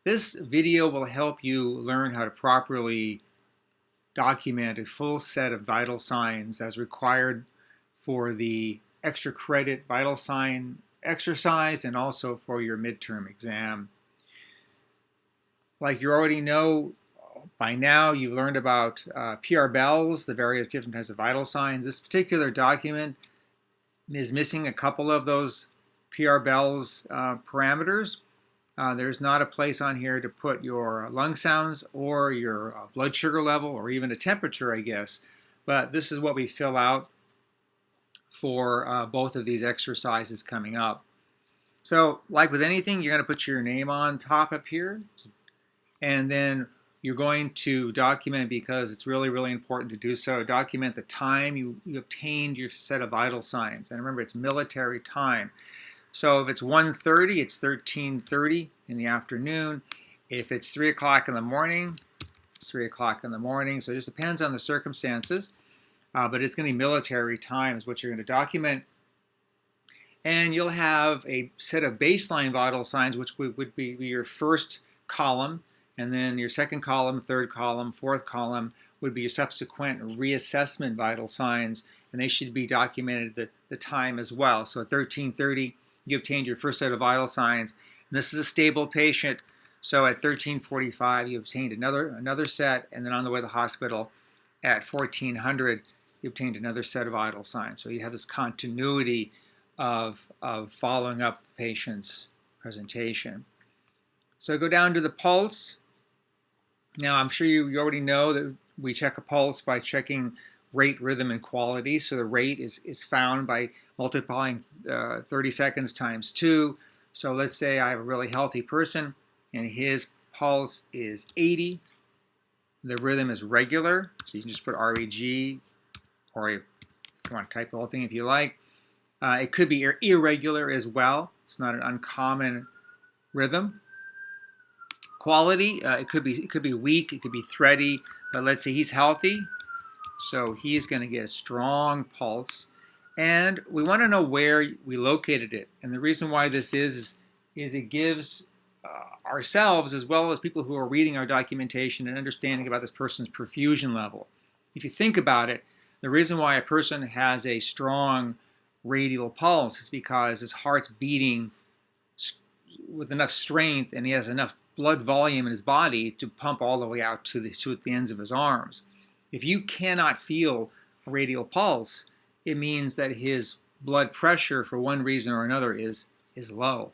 This video will help you learn how to properly document a full set of vital signs as required for the extra credit vital sign exercise and also for your midterm exam. Like you already know by now, you've learned about PR bells, the various different types of vital signs. This particular document is missing a couple of those PR bells parameters. There's not a place on here to put your lung sounds or your blood sugar level or even a temperature, I guess. But this is what we fill out for both of these exercises coming up. So like with anything, you're going to put your name on top up here. And then you're going to document, because it's really, really important to do so, document the time you obtained your set of vital signs. And remember, it's military time. So if it's 1:30, it's 13:30 in the afternoon. If it's 3 o'clock in the morning, it's 3 o'clock in the morning. So it just depends on the circumstances. But it's going to be military time is what you're going to document. And you'll have a set of baseline vital signs, which would be your first column. And then your second column, third column, fourth column would be your subsequent reassessment vital signs. And they should be documented the time as well. So at 13:30, you obtained your first set of vital signs. And this is a stable patient. So at 13:45, you obtained another set. And then on the way to the hospital at 1400, you obtained another set of vital signs. So you have this continuity of following up the patient's presentation. So go down to the pulse. Now, I'm sure you already know that we check a pulse by checking rate, rhythm, and quality. So the rate is found by multiplying 30 seconds times 2. So let's say I have a really healthy person and his pulse is 80. The rhythm is regular. So you can just put REG, or if you want to type the whole thing if you like. It could be irregular as well. It's not an uncommon rhythm. Quality, it could be weak, it could be thready, but let's say he's healthy, so he's going to get a strong pulse. And we want to know where we located it. And the reason why this is it gives ourselves, as well as people who are reading our documentation, an understanding about this person's perfusion level. If you think about it, the reason why a person has a strong radial pulse is because his heart's beating with enough strength and he has enough blood volume in his body to pump all the way out to the ends of his arms. If you cannot feel a radial pulse, it means that his blood pressure, for one reason or another, is low.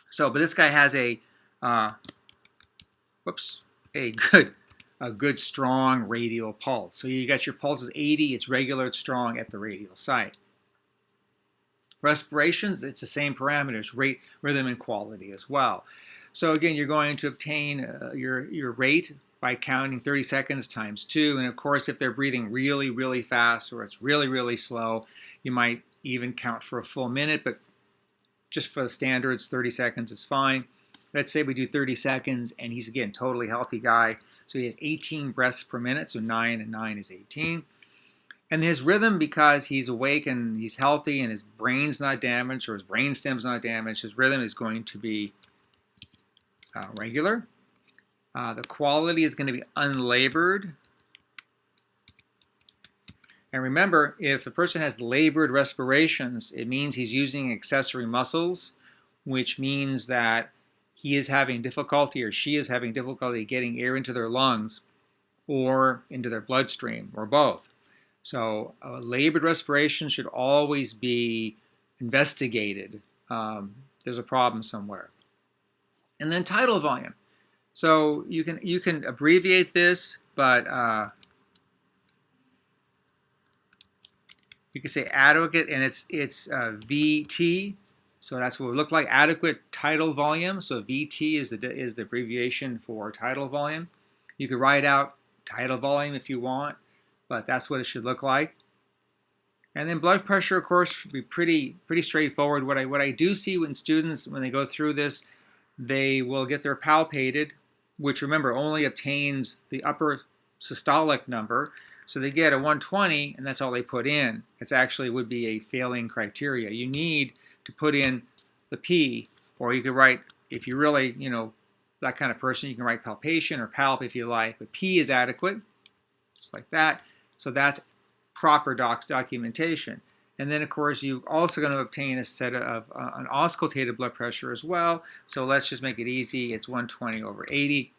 So, but this guy has a good strong radial pulse. So you got your pulse is 80, it's regular, it's strong at the radial site. Respirations, it's the same parameters, rate, rhythm, and quality as well. So again, you're going to obtain your rate by counting 30 seconds times 2. And of course, if they're breathing really, really fast or it's really, really slow, you might even count for a full minute. But just for the standards, 30 seconds is fine. Let's say we do 30 seconds and he's, again, totally healthy guy. So he has 18 breaths per minute. So 9 and 9 is 18. And his rhythm, because he's awake and he's healthy and his brain's not damaged or his brainstem's not damaged, his rhythm is going to be regular. The quality is going to be unlabored. And remember, if a person has labored respirations, it means he's using accessory muscles, which means that he is having difficulty or she is having difficulty getting air into their lungs or into their bloodstream, or both. So labored respiration should always be investigated. There's a problem somewhere. And then tidal volume. So you can abbreviate this, but you can say adequate, and it's VT. So that's what it would look like, adequate tidal volume. So VT is the abbreviation for tidal volume. You could write out tidal volume if you want, but that's what it should look like. And then blood pressure, of course, should be pretty straightforward. What I do see when students, when they go through this, they will get their palpated, which, remember, only obtains the upper systolic number. So they get a 120, and that's all they put in. It actually would be a failing criteria. You need to put in the P, or you could write, if you really, that kind of person, you can write palpation or palp if you like, but P is adequate, just like that. So that's proper documentation. And then, of course, you're also going to obtain a set of an auscultated blood pressure as well. So let's just make it easy. It's 120/80.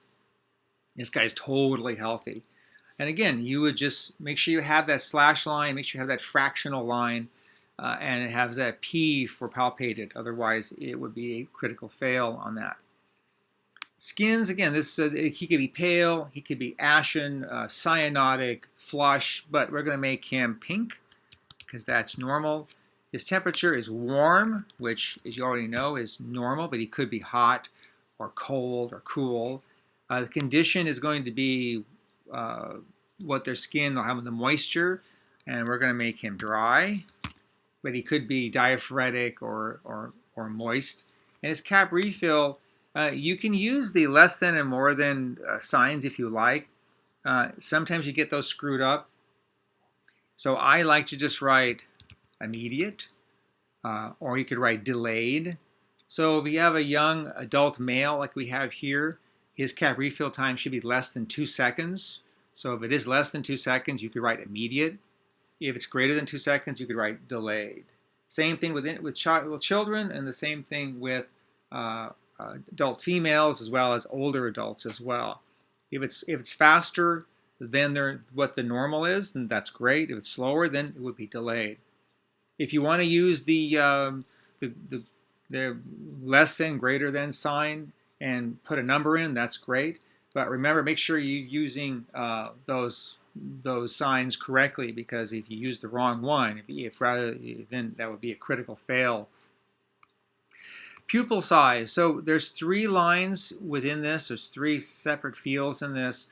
This guy's totally healthy. And again, you would just make sure you have that slash line, make sure you have that fractional line, and it has that P for palpated. Otherwise, it would be a critical fail on that. Skins, again, this he could be pale, he could be ashen, cyanotic, flush, but we're going to make him pink because that's normal. His temperature is warm, which, as you already know, is normal, but he could be hot or cold or cool. The condition is going to be what their skin will have, the moisture, and we're going to make him dry, but he could be diaphoretic or moist. And his cap refill, you can use the less than and more than signs if you like. Sometimes you get those screwed up. So I like to just write immediate, or you could write delayed. So if you have a young adult male like we have here, his cap refill time should be less than 2 seconds. So if it is less than 2 seconds, you could write immediate. If it's greater than 2 seconds, you could write delayed. Same thing with children, and the same thing with adult females as well as older adults as well. If it's faster than what the normal is, then that's great. If it's slower, then it would be delayed. If you want to use the less than, greater than sign and put a number in, that's great. But remember, make sure you're using those signs correctly, because if you use the wrong one, then that would be a critical fail. Pupil size. So there's 3 lines within this. There's 3 separate fields in this.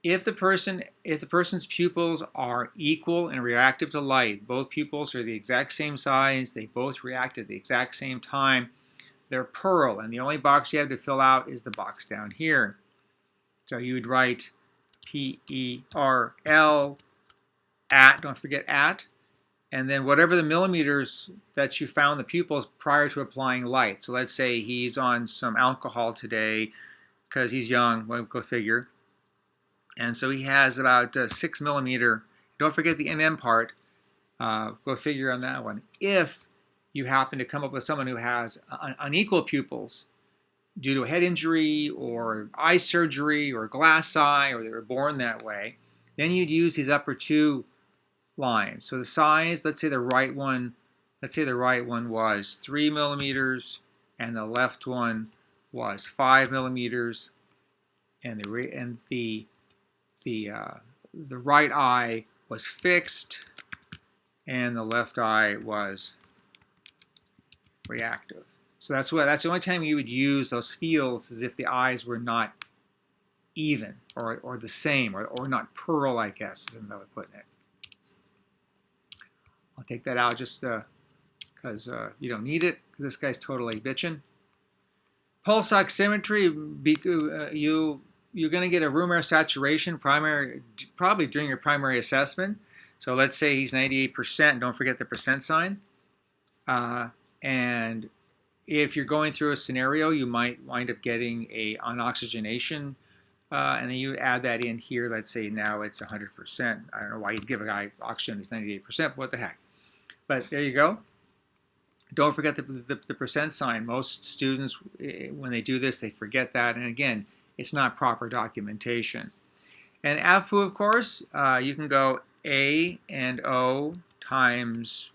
If the person's pupils are equal and reactive to light, both pupils are the exact same size, they both react at the exact same time, they're pearl, and the only box you have to fill out is the box down here. So you would write PERL at, don't forget at, and then whatever the millimeters that you found the pupils prior to applying light. So let's say he's on some alcohol today because he's young, we'll go figure. And so he has about 6 millimeter. Don't forget the mm part. Go figure on that one. If you happen to come up with someone who has unequal pupils due to a head injury or eye surgery or glass eye, or they were born that way, then you'd use these upper 2 lines. So the size, let's say the right one was 3 millimeters, and the left one was 5 millimeters, and the right eye was fixed, and the left eye was reactive. So that's the only time you would use those fields, is if the eyes were not even or the same or not pearl, I guess is another way of putting it. I'll take that out just because you don't need it, because this guy's totally bitching. Pulse oximetry, you're going to get a room air saturation probably during your primary assessment. So let's say he's 98%. Don't forget the percent sign. And if you're going through a scenario, you might wind up getting an oxygenation, and then you add that in here. Let's say now it's 100%. I don't know why you'd give a guy oxygen who's 98%, but what the heck. But there you go. Don't forget the percent sign. Most students, when they do this, they forget that. And again, it's not proper documentation. And AVPU, of course, you can go A and O times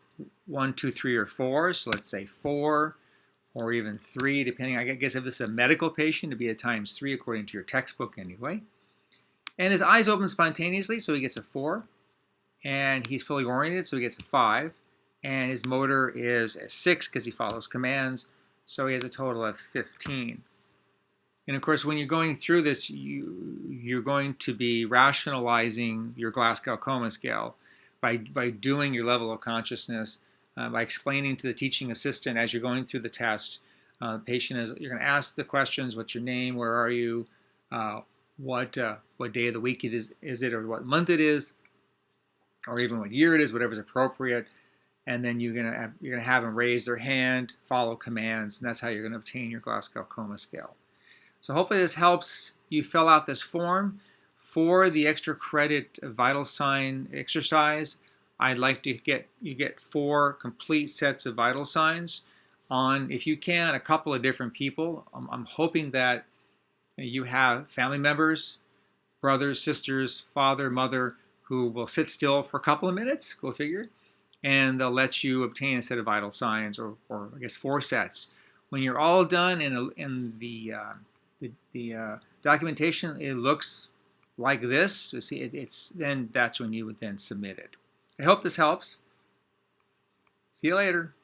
1, 2, 3, or 4. So let's say 4, or even 3, depending. I guess if this is a medical patient, it'd be a times 3 according to your textbook anyway. And his eyes open spontaneously, so he gets a 4. And he's fully oriented, so he gets a 5. And his motor is a 6 because he follows commands, so he has a total of 15. And of course, when you're going through this, you're going to be rationalizing your Glasgow Coma Scale by doing your level of consciousness, by explaining to the teaching assistant as you're going through the test. The patient you're going to ask the questions: what's your name? Where are you? What day of the week it is it, or what month it is, or even what year it is, whatever's appropriate. And then you're gonna have them raise their hand, follow commands, and that's how you're going to obtain your Glasgow Coma Scale. So hopefully this helps you fill out this form. For the extra credit vital sign exercise, I'd like to get 4 complete sets of vital signs on, if you can, a couple of different people. I'm hoping that you have family members, brothers, sisters, father, mother, who will sit still for a couple of minutes, go figure, and they'll let you obtain a set of vital signs, or I guess 4 sets. When you're all done in the documentation, it looks like this. So see, then that's when you would then submit it. I hope this helps. See you later.